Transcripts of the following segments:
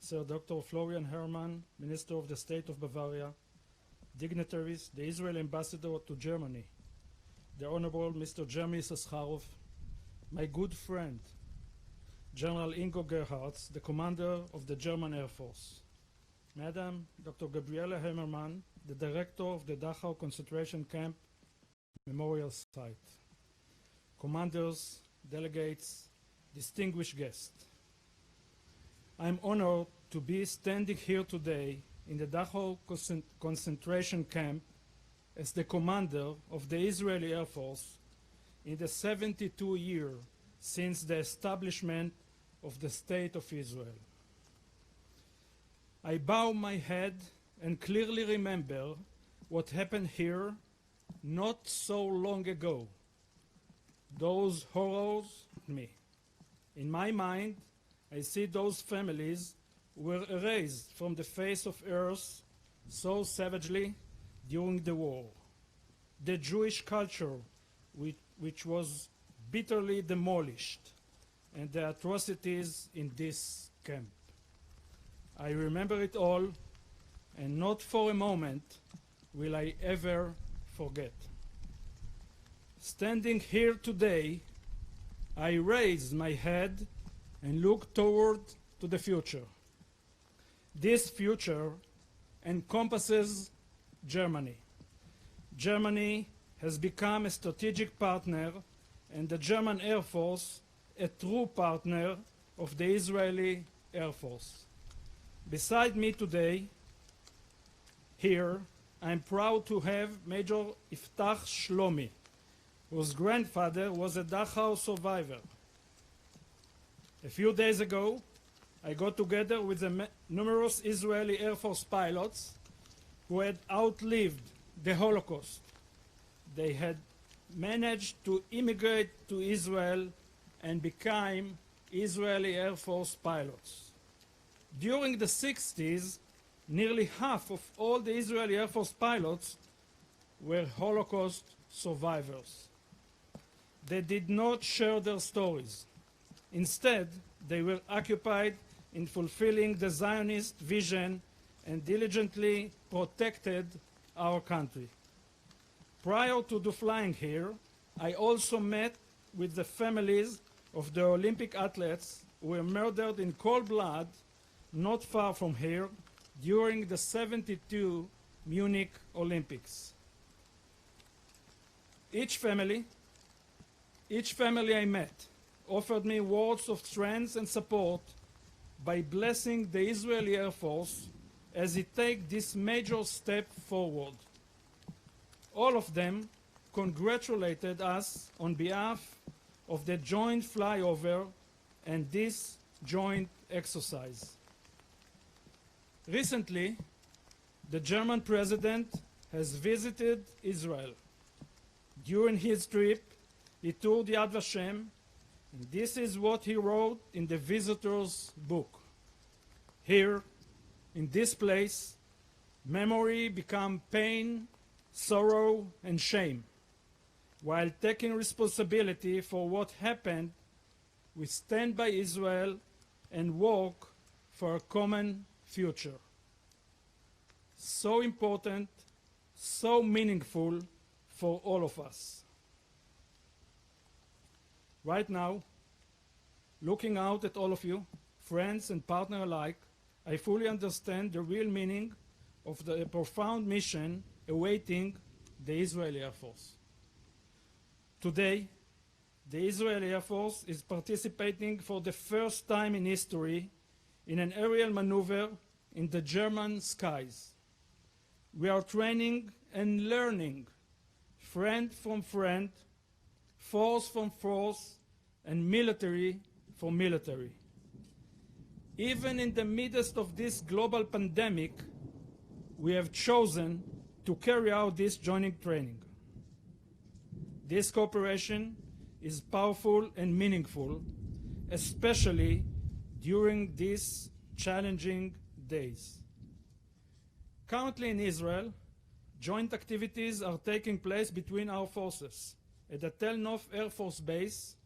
Sir Dr. Florian Herrmann, Minister of the State of Bavaria, dignitaries, the Israeli Ambassador to Germany, the Honorable Mr. Jeremy Sascharov, my good friend, General Ingo Gerhardt, the Commander of the German Air Force, Madam Dr. Gabriele Hemmermann, the Director of the Dachau Concentration Camp Memorial Site, Commanders, delegates, distinguished guests. I am honored to be standing here today in the Dachau concentration camp as the commander of the Israeli Air Force in the 72 years since the establishment of the State of Israel. I bow my head and clearly remember what happened here not so long ago. Those horrors hit me. In my mind, I see those families were erased from the face of earth so savagely during the war. The Jewish culture, which was bitterly demolished, and the atrocities in this camp. I remember it all, and not for a moment will I ever forget. Standing here today, I raise my head and look toward to the future. This future encompasses Germany. Germany has become a strategic partner, and the German Air Force a true partner of the Israeli Air Force. Beside me today, here, I am proud to have Major Iftach Shlomi, whose grandfather was a Dachau survivor. A few days ago, I got together with the numerous Israeli Air Force pilots who had outlived the Holocaust. They had managed to immigrate to Israel and became Israeli Air Force pilots. During the 60s, nearly half of all the Israeli Air Force pilots were Holocaust survivors. They did not share their stories. Instead, they were occupied in fulfilling the Zionist vision and diligently protected our country. Prior to flying here, I also met with the families of the Olympic athletes who were murdered in cold blood not far from here during the 72 Munich Olympics. Each family I met offered me words of strength and support by blessing the Israeli Air Force as it takes this major step forward. All of them congratulated us on behalf of the joint flyover and this joint exercise. Recently, the German president has visited Israel. During his trip, he toured Yad Vashem, and this is what he wrote in the visitor's book. Here, in this place, memory becomes pain, sorrow, and shame. While taking responsibility for what happened, we stand by Israel and work for a common future. So important, so meaningful for all of us. Right now, looking out at all of you, friends and partners alike, I fully understand the real meaning of the profound mission awaiting the Israeli Air Force. Today, the Israeli Air Force is participating for the first time in history in an aerial maneuver in the German skies. We are training and learning, friend from friend, force from force, and military from military. Even in the midst of this global pandemic, we have chosen to carry out this joint training. This cooperation is powerful and meaningful, especially during these challenging days. Currently in Israel, joint activities are taking place between our forces. At the Tel Nof Air Force Base,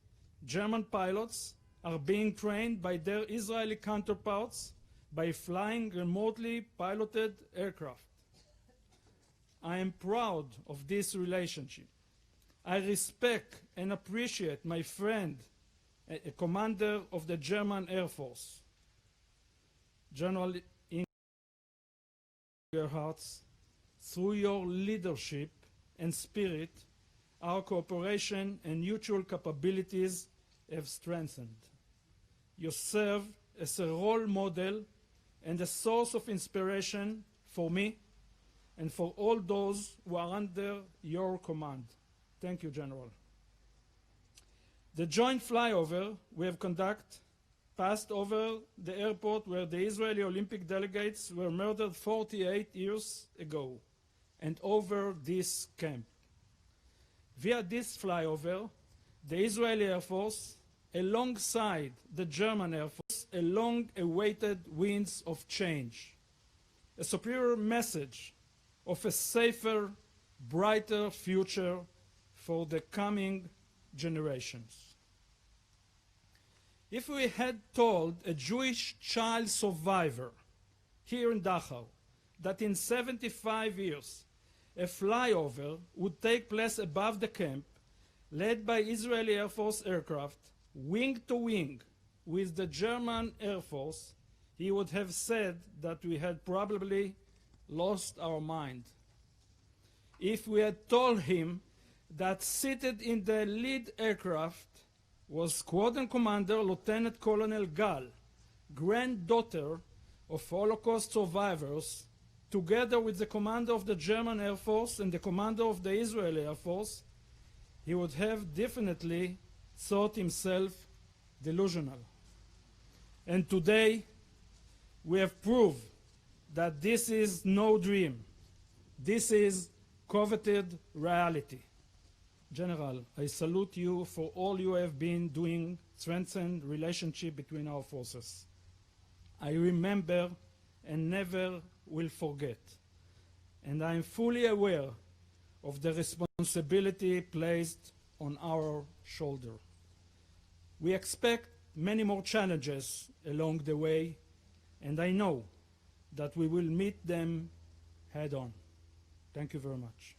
German pilots are being trained by their Israeli counterparts by flying remotely piloted aircraft. I am proud of this relationship. I respect and appreciate my friend, a commander of the German Air Force, General Gerhardt. Through your leadership and spirit, our cooperation and mutual capabilities have strengthened. You serve as a role model and a source of inspiration for me and for all those who are under your command. Thank you, General. The joint flyover we have conducted passed over the airport where the Israeli Olympic delegates were murdered 48 years ago, and over this camp. Via this flyover, the Israeli Air Force, alongside the German Air Force, a long-awaited winds of change, a superior message of a safer, brighter future for the coming generations. If we had told a Jewish child survivor here in Dachau that in 75 years a flyover would take place above the camp, led by Israeli Air Force aircraft, wing to wing with the German Air Force, he would have said that we had probably lost our mind. If we had told him that seated in the lead aircraft was Squadron Commander Lieutenant Colonel Gral, granddaughter of Holocaust survivors, together with the commander of the German Air Force and the commander of the Israeli Air Force, he would have definitely thought himself delusional. And today, we have proved that this is no dream. This is coveted reality. General, I salute you for all you have been doing to strengthen relationship between our forces. I remember and never will forget, and I am fully aware of the responsibility placed on our shoulder. We expect many more challenges along the way, and I know that we will meet them head on. Thank you very much.